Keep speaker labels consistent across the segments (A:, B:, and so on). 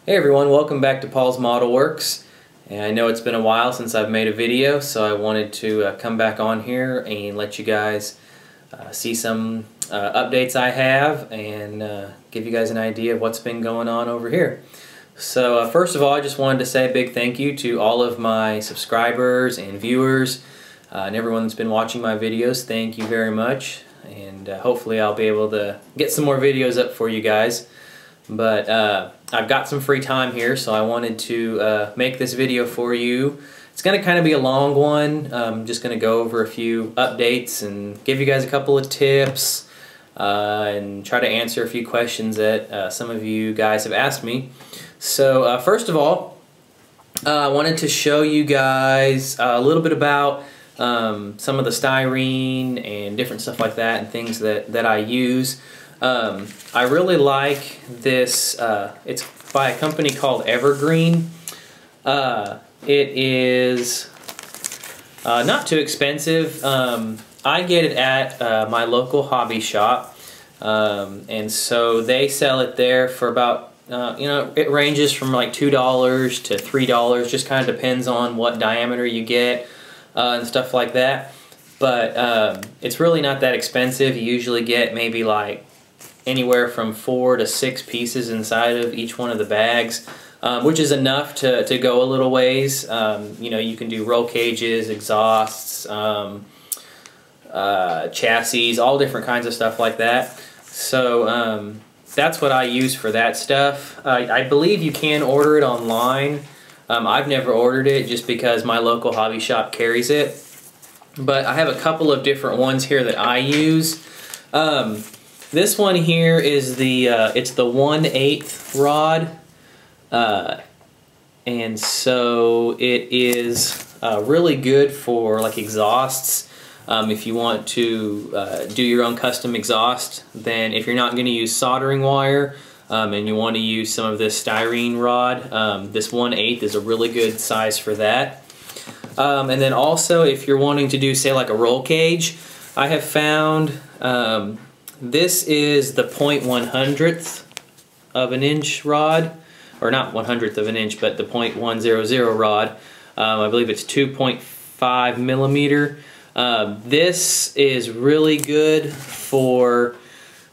A: Hey everyone, welcome back to Paul's Model Works. And I know it's been a while since I've made a video, so I wanted to come back on here and let you guys see some updates I have and give you guys an idea of what's been going on over here. So first of all, I just wanted to say a big thank you to all of my subscribers and viewers and everyone that's been watching my videos. Thank you very much, and hopefully I'll be able to get some more videos up for you guys. But I've got some free time here, so I wanted to make this video for you. It's going to kind of be a long one. I'm just going to go over a few updates and give you guys a couple of tips and try to answer a few questions that some of you guys have asked me. So first of all, I wanted to show you guys a little bit about some of the styrene and different stuff like that and things that I use. I really like this, it's by a company called Evergreen. It is not too expensive. I get it at my local hobby shop, and so they sell it there for about, it ranges from like $2 to $3, just kind of depends on what diameter you get and stuff like that. But it's really not that expensive. You usually get maybe like anywhere from 4 to 6 pieces inside of each one of the bags, which is enough to go a little ways. You can do roll cages, exhausts, chassis, all different kinds of stuff like that. So that's what I use for that stuff. I believe you can order it online. I've never ordered it just because my local hobby shop carries it. But I have a couple of different ones here that I use. This one here is it's the 1/8 rod, and so it is really good for like exhausts. If you want to do your own custom exhaust, then if you're not going to use soldering wire and you want to use some of this styrene rod, this 1/8 is a really good size for that. And then also if you're wanting to do, say, like a roll cage, I have found this is the 0.100th of an inch rod, or not 100th of an inch, but the 0.100 rod. I believe it's 2.5 millimeter. This is really good for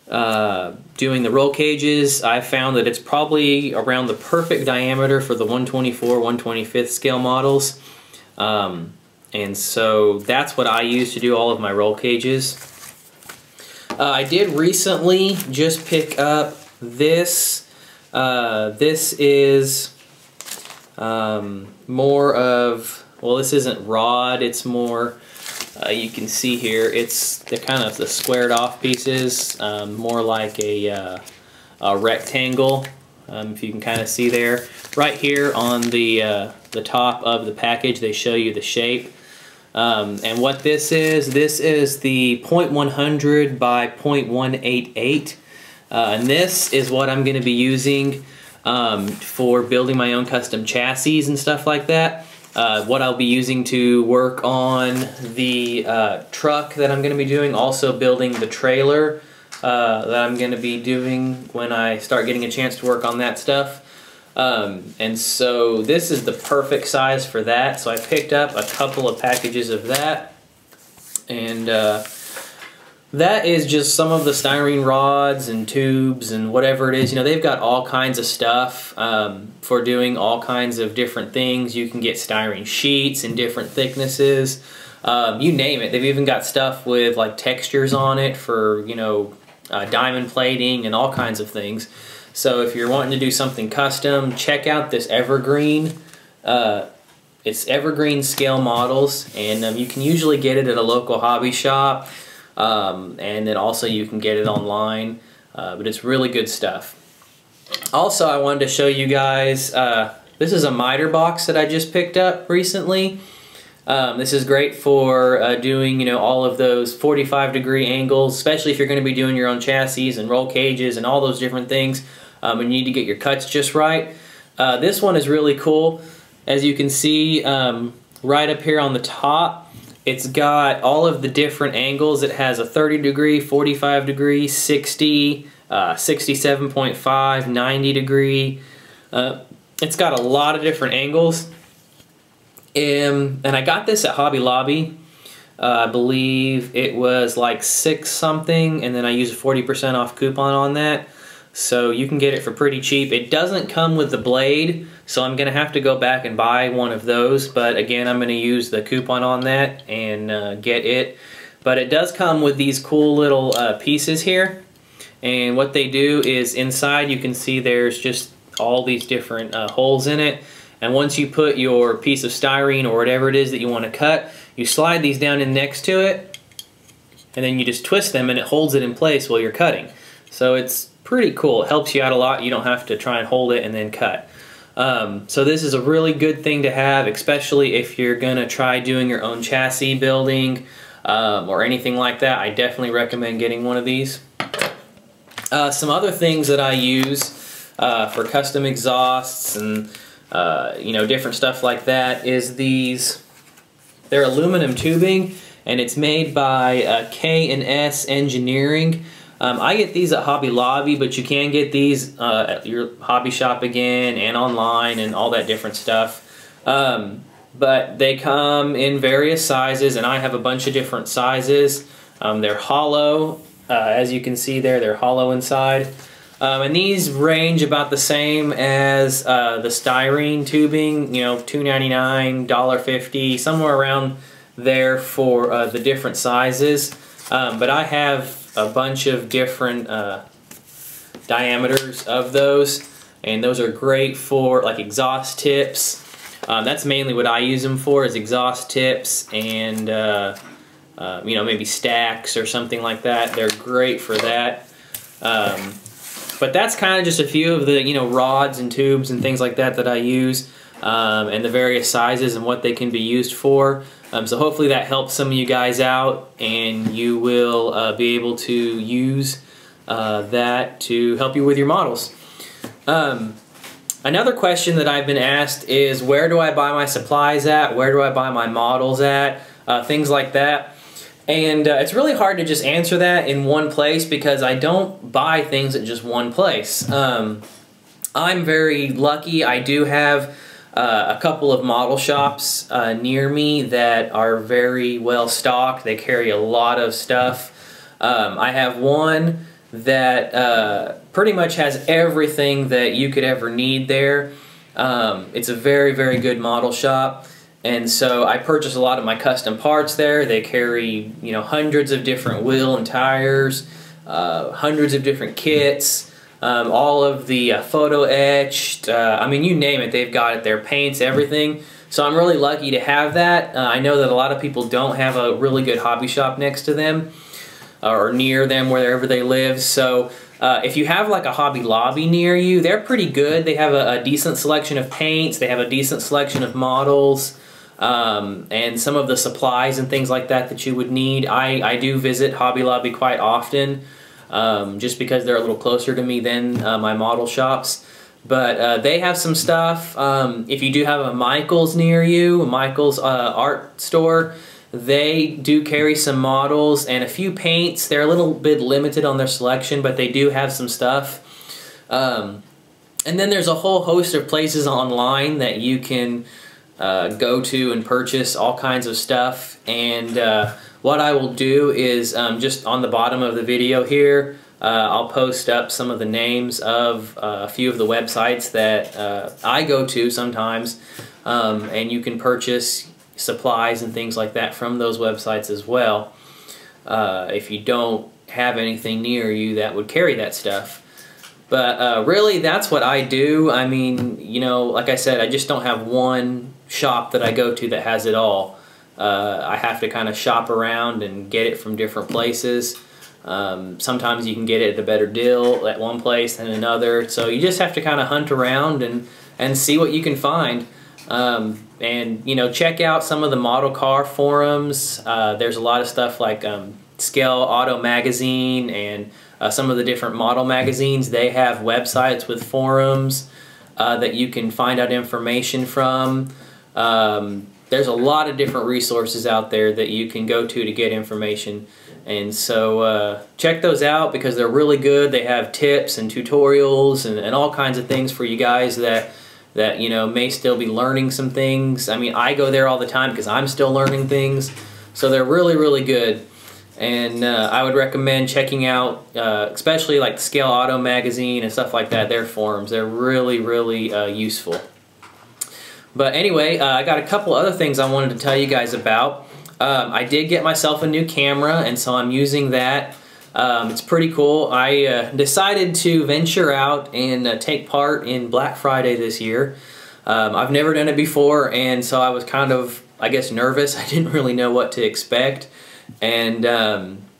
A: doing the roll cages. I found that it's probably around the perfect diameter for the 1/24, 1/25 scale models. And so that's what I use to do all of my roll cages. I did recently just pick up this. This is more of, well, this isn't rod, it's more, you can see here, they're kind of the squared off pieces, more like a rectangle, if you can kind of see there. Right here on the top of the package, they show you the shape. And what this is the 0.100 by 0.188, and this is what I'm going to be using for building my own custom chassis and stuff like that. What I'll be using to work on the truck that I'm going to be doing, also building the trailer that I'm going to be doing when I start getting a chance to work on that stuff. And so this is the perfect size for that. So I picked up a couple of packages of that, and that is just some of the styrene rods and tubes and whatever it is. They've got all kinds of stuff for doing all kinds of different things. You can get styrene sheets in different thicknesses, you name it. They've even got stuff with like textures on it for diamond plating and all kinds of things. So if you're wanting to do something custom, check out this Evergreen. It's Evergreen scale models, and you can usually get it at a local hobby shop, and then also you can get it online, but it's really good stuff. Also, I wanted to show you guys, this is a miter box that I just picked up recently. This is great for doing, all of those 45-degree angles, especially if you're going to be doing your own chassis and roll cages and all those different things. And you need to get your cuts just right. This one is really cool. As you can see right up here on the top, it's got all of the different angles. It has a 30-degree, 45-degree, 60, 67.5, 90-degree, It's got a lot of different angles. And I got this at Hobby Lobby. I believe it was like $6 something, and then I used a 40% off coupon on that. So you can get it for pretty cheap. It doesn't come with the blade, so I'm gonna have to go back and buy one of those. But again, I'm gonna use the coupon on that and get it. But it does come with these cool little pieces here. And what they do is inside you can see there's just all these different holes in it. And once you put your piece of styrene or whatever it is that you want to cut, you slide these down in next to it, and then you just twist them and it holds it in place while you're cutting. So it's pretty cool. It helps you out a lot. You don't have to try and hold it and then cut. So this is a really good thing to have, especially if you're going to try doing your own chassis building or anything like that. I definitely recommend getting one of these. Some other things that I use for custom exhausts and you know, different stuff like that is these. They're aluminum tubing, and it's made by K&S Engineering. I get these at Hobby Lobby, but you can get these at your hobby shop again and online and all that different stuff. But they come in various sizes, and I have a bunch of different sizes. They're hollow, as you can see there, they're hollow inside. And these range about the same as the styrene tubing, you know, $2.99, $1.50, somewhere around there for the different sizes. But I have a bunch of different diameters of those, and those are great for like exhaust tips. That's mainly what I use them for, is exhaust tips and you know, maybe stacks or something like that. They're great for that. But that's kind of just a few of the, you know, rods and tubes and things like that that I use, and the various sizes and what they can be used for. So hopefully that helps some of you guys out, and you will be able to use that to help you with your models. Another question that I've been asked is, where do I buy my supplies at? Where do I buy my models at? Things like that. And it's really hard to just answer that in one place, because I don't buy things at just one place. I'm very lucky. I do have a couple of model shops near me that are very well stocked. They carry a lot of stuff. I have one that pretty much has everything that you could ever need there. It's a very, very good model shop. And so I purchase a lot of my custom parts there. They carry, you know, hundreds of different wheel and tires, hundreds of different kits, all of the photo etched, I mean, you name it, they've got it there, paints, everything. So I'm really lucky to have that. I know that a lot of people don't have a really good hobby shop next to them or near them, wherever they live. So if you have like a Hobby Lobby near you, they're pretty good. They have a decent selection of paints. They have a decent selection of models. And some of the supplies and things like that that you would need. I do visit Hobby Lobby quite often, just because they're a little closer to me than my model shops. But they have some stuff. If you do have a Michaels near you, a Michaels art store, they do carry some models and a few paints. They're a little bit limited on their selection, but they do have some stuff. And then there's a whole host of places online that you can go to and purchase all kinds of stuff. And what I will do is just on the bottom of the video here, I'll post up some of the names of a few of the websites that I go to sometimes, and you can purchase supplies and things like that from those websites as well, if you don't have anything near you that would carry that stuff. But really, that's what I do. I mean, you know, like I said, I just don't have one shop that I go to that has it all. I have to kind of shop around and get it from different places. Sometimes you can get it at a better deal at one place than another. So you just have to kind of hunt around and see what you can find. And, you know, check out some of the model car forums. There's a lot of stuff like Scale Auto Magazine and some of the different model magazines. They have websites with forums that you can find out information from. there's a lot of different resources out there that you can go to get information. And so check those out because they're really good. They have tips and tutorials and all kinds of things for you guys that you know may still be learning some things. I mean, I go there all the time because I'm still learning things. So they're really, really good. And I would recommend checking out, especially like the Scale Auto magazine and stuff like that, their forums. They're really, really useful. But anyway, I got a couple other things I wanted to tell you guys about. I did get myself a new camera, and so I'm using that. It's pretty cool. I decided to venture out and take part in Black Friday this year. I've never done it before, and so I was kind of, I guess, nervous. I didn't really know what to expect. And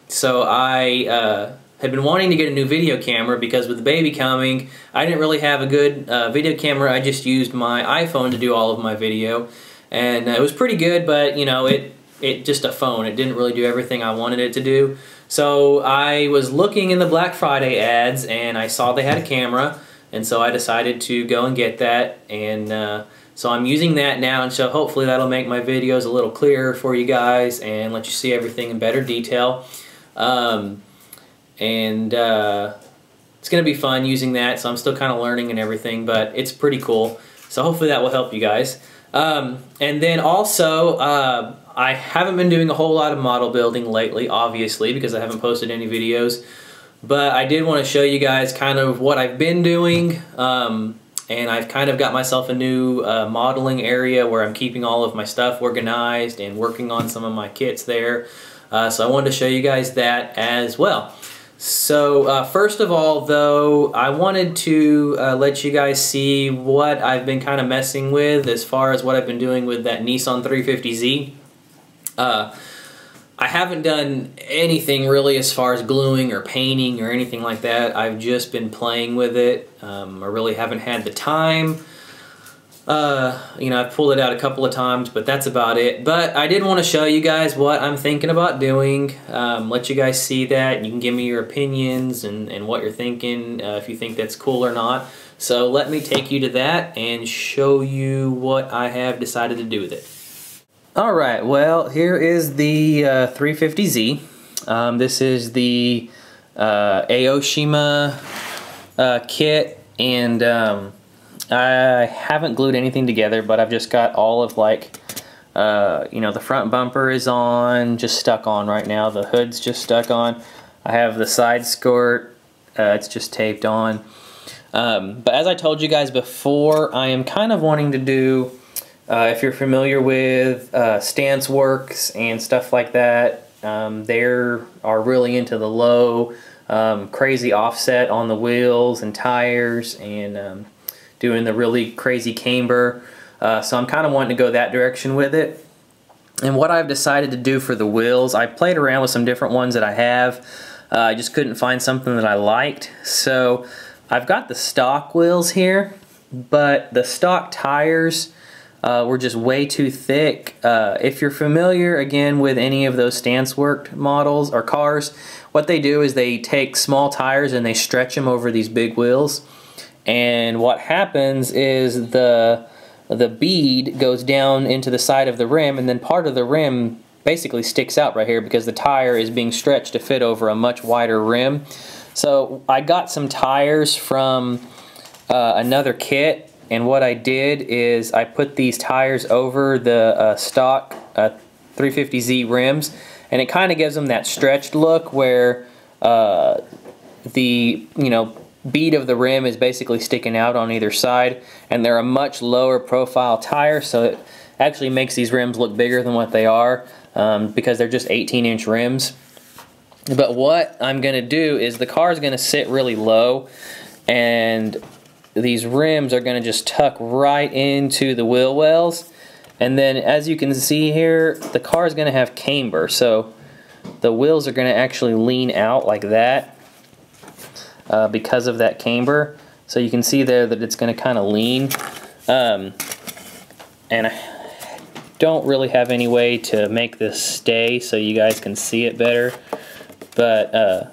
A: so I had been wanting to get a new video camera because with the baby coming, I didn't really have a good video camera. I just used my iPhone to do all of my video, and it was pretty good, but you know, it just a phone. It didn't really do everything I wanted it to do. So I was looking in the Black Friday ads, and I saw they had a camera, and so I decided to go and get that. And so I'm using that now, and so hopefully that'll make my videos a little clearer for you guys and let you see everything in better detail. It's going to be fun using that, so I'm still kind of learning and everything, but it's pretty cool. So hopefully that will help you guys. And then also, I haven't been doing a whole lot of model building lately, obviously, because I haven't posted any videos. But I did want to show you guys kind of what I've been doing. And I've kind of got myself a new modeling area where I'm keeping all of my stuff organized and working on some of my kits there. So I wanted to show you guys that as well. So first of all, though, I wanted to let you guys see what I've been kind of messing with as far as what I've been doing with that Nissan 350Z. I haven't done anything really as far as gluing or painting or anything like that. I've just been playing with it. I really haven't had the time. You know, I've pulled it out a couple of times, but that's about it. But I did want to show you guys what I'm thinking about doing. Let you guys see that. You can give me your opinions and what you're thinking, if you think that's cool or not. So let me take you to that and show you what I have decided to do with it. Alright, well, here is the 350Z. This is the Aoshima kit, and I haven't glued anything together, but I've just got all of, like, you know, the front bumper is on, just stuck on right now. The hood's just stuck on. I have the side skirt, it's just taped on. But as I told you guys before, I am kind of wanting to do, if you're familiar with StanceWorks and stuff like that, they are really into the low, crazy offset on the wheels and tires, and doing the really crazy camber. So I'm kind of wanting to go that direction with it. And what I've decided to do for the wheels, I played around with some different ones that I have. I just couldn't find something that I liked. So I've got the stock wheels here, but the stock tires were just way too thick. If you're familiar, again, with any of those StanceWorks models or cars, what they do is they take small tires and they stretch them over these big wheels. And what happens is the bead goes down into the side of the rim, and then part of the rim basically sticks out right here because the tire is being stretched to fit over a much wider rim. So I got some tires from another kit, and what I did is I put these tires over the stock 350Z rims, and it kind of gives them that stretched look where the bead of the rim is basically sticking out on either side, and they're a much lower profile tire, so it actually makes these rims look bigger than what they are, because they're just 18-inch rims. But what I'm going to do is the car is going to sit really low, and these rims are going to just tuck right into the wheel wells. And then, as you can see here, the car is going to have camber, so the wheels are going to actually lean out like that because of that camber. So you can see there that it's going to kind of lean. And I don't really have any way to make this stay so you guys can see it better. But,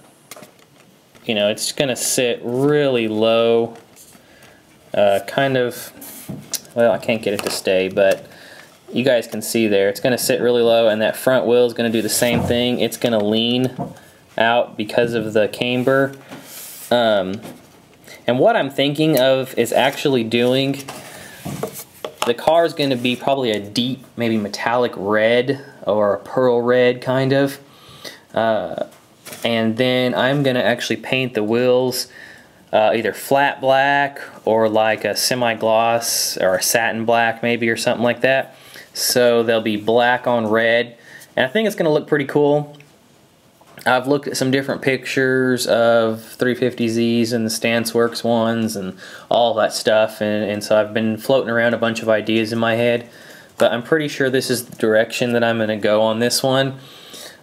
A: it's going to sit really low. Kind of, well, I can't get it to stay, but you guys can see there, it's going to sit really low, and that front wheel is going to do the same thing. It's going to lean out because of the camber. And what I'm thinking of is actually doing, the car is going to be probably a deep, maybe metallic red or a pearl red kind of. And then I'm going to actually paint the wheels either flat black or like a semi-gloss or a satin black maybe, or something like that. So they'll be black on red, and I think it's going to look pretty cool. I've looked at some different pictures of 350Zs and the StanceWorks ones and all that stuff, and so I've been floating around a bunch of ideas in my head, but I'm pretty sure this is the direction that I'm going to go on this one.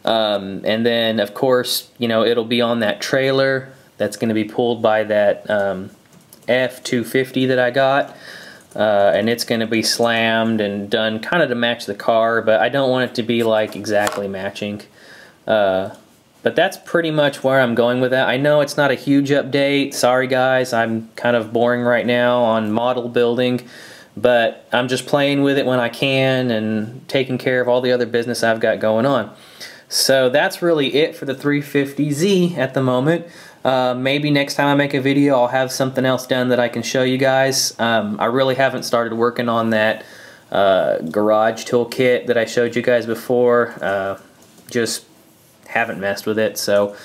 A: And then of course, you know, it'll be on that trailer that's going to be pulled by that F250 that I got, and it's going to be slammed and done kind of to match the car, but I don't want it to be like exactly matching. But that's pretty much where I'm going with that. I know it's not a huge update. Sorry guys, I'm kind of boring right now on model building, but I'm just playing with it when I can and taking care of all the other business I've got going on. So that's really it for the 350Z at the moment. Maybe next time I make a video I'll have something else done that I can show you guys. I really haven't started working on that garage toolkit that I showed you guys before. Just haven't messed with it, so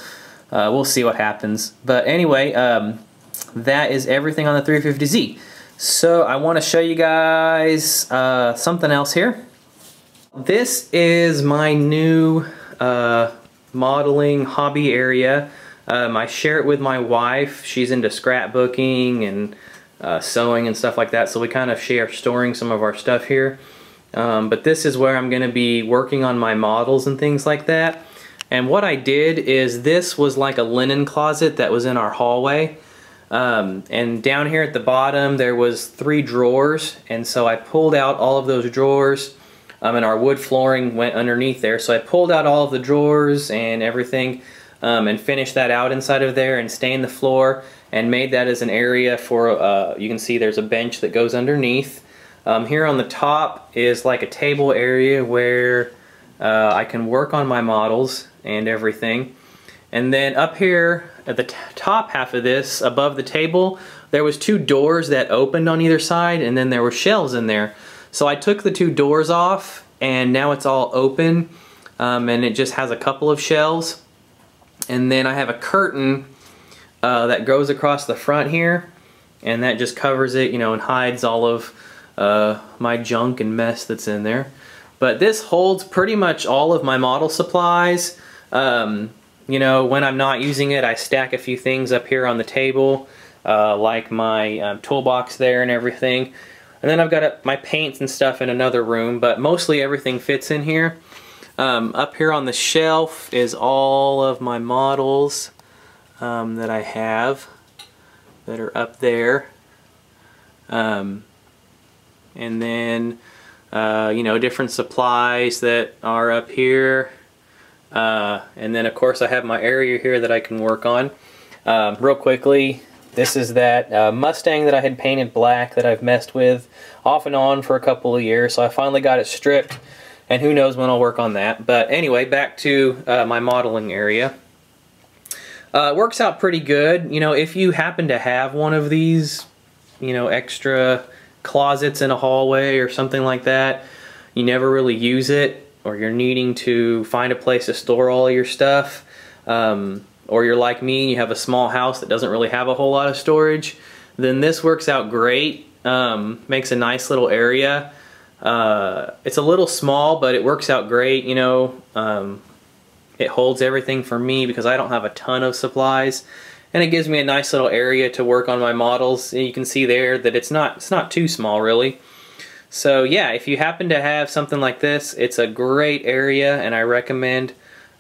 A: we'll see what happens. But anyway, that is everything on the 350Z. So I want to show you guys something else here. This is my new modeling hobby area. I share it with my wife. She's into scrapbooking and sewing and stuff like that, so we kind of share storing some of our stuff here. But this is where I'm going to be working on my models and things like that. And what I did is, this was like a linen closet that was in our hallway. And down here at the bottom there was 3 drawers, and so I pulled out all of those drawers, and our wood flooring went underneath there. So I pulled out all of the drawers and everything, and finished that out inside of there and stained the floor and made that as an area for, you can see there's a bench that goes underneath. Here on the top is like a table area where I can work on my models and everything. And then up here at the top half of this, above the table, there was 2 doors that opened on either side, and then there were shelves in there. So I took the 2 doors off, and now it's all open, and it just has a couple of shelves. And then I have a curtain that goes across the front here, and that just covers it, you know, and hides all of my junk and mess that's in there. But this holds pretty much all of my model supplies. You know, when I'm not using it, I stack a few things up here on the table, like my toolbox there and everything. And then I've got my paints and stuff in another room, but mostly everything fits in here. Up here on the shelf is all of my models that I have that are up there. And then, you know, different supplies that are up here. And then of course I have my area here that I can work on. Real quickly, this is that Mustang that I had painted black that I've messed with off and on for a couple of years, so I finally got it stripped, and who knows when I'll work on that. But anyway, back to my modeling area. It works out pretty good. You know, if you happen to have one of these, you know, extra closets in a hallway or something like that, you never really use it, or you're needing to find a place to store all of your stuff, or you're like me and you have a small house that doesn't really have a whole lot of storage, then this works out great. Makes a nice little area. It's a little small, but it works out great. You know, it holds everything for me because I don't have a ton of supplies, and it gives me a nice little area to work on my models. And you can see there that it's not too small really. So yeah, if you happen to have something like this, it's a great area, and I recommend,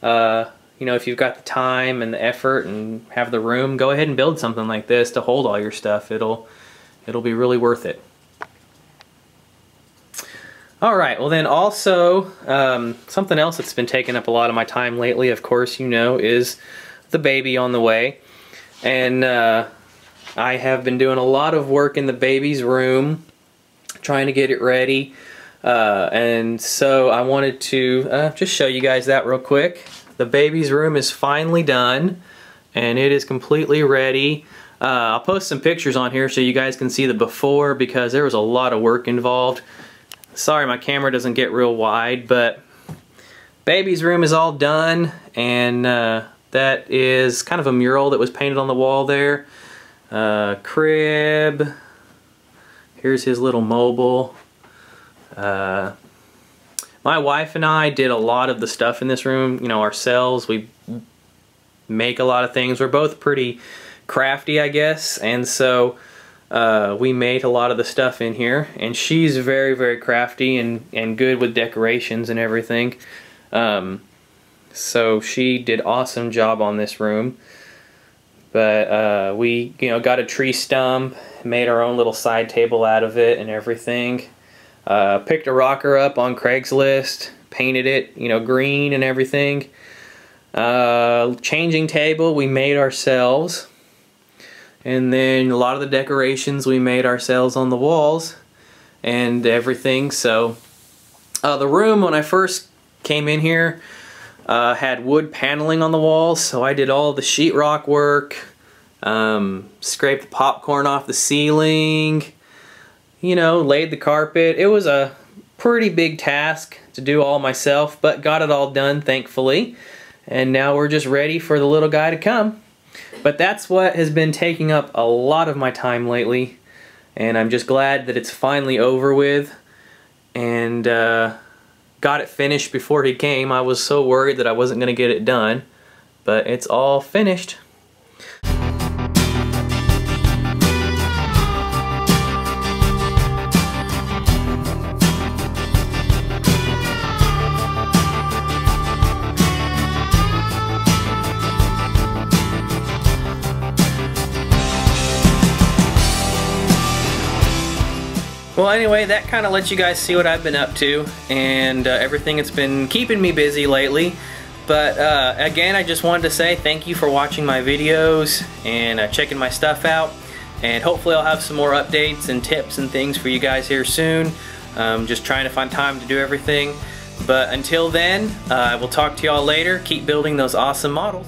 A: you know, if you've got the time and the effort and have the room, go ahead and build something like this to hold all your stuff. It'll be really worth it. Alright, well then also, something else that's been taking up a lot of my time lately, of course, you know, is the baby on the way. And I have been doing a lot of work in the baby's room, trying to get it ready. And so I wanted to just show you guys that real quick. The baby's room is finally done and it is completely ready. I'll post some pictures on here so you guys can see the before, because there was a lot of work involved. Sorry my camera doesn't get real wide, but baby's room is all done, and that is kind of a mural that was painted on the wall there. Crib. Here's his little mobile. My wife and I did a lot of the stuff in this room, you know, ourselves. We make a lot of things. We're both pretty crafty, I guess, and so we made a lot of the stuff in here, and she's very, very crafty and good with decorations and everything. So she did awesome job on this room. But we, you know, got a tree stump, made our own little side table out of it and everything. Picked a rocker up on Craigslist, painted it, you know, green and everything. Changing table we made ourselves. And then a lot of the decorations we made ourselves on the walls and everything. So the room, when I first came in here, had wood paneling on the walls, so I did all the sheetrock work, scraped the popcorn off the ceiling, you know, laid the carpet. It was a pretty big task to do all myself, but got it all done, thankfully. And now we're just ready for the little guy to come. But that's what has been taking up a lot of my time lately, and I'm just glad that it's finally over with, and got it finished before he came. I was so worried that I wasn't going to get it done, but it's all finished. Well, anyway, that kind of lets you guys see what I've been up to and everything that's been keeping me busy lately. But again, I just wanted to say thank you for watching my videos and checking my stuff out. And hopefully I'll have some more updates and tips and things for you guys here soon. Just trying to find time to do everything. But until then, I will talk to y'all later. Keep building those awesome models.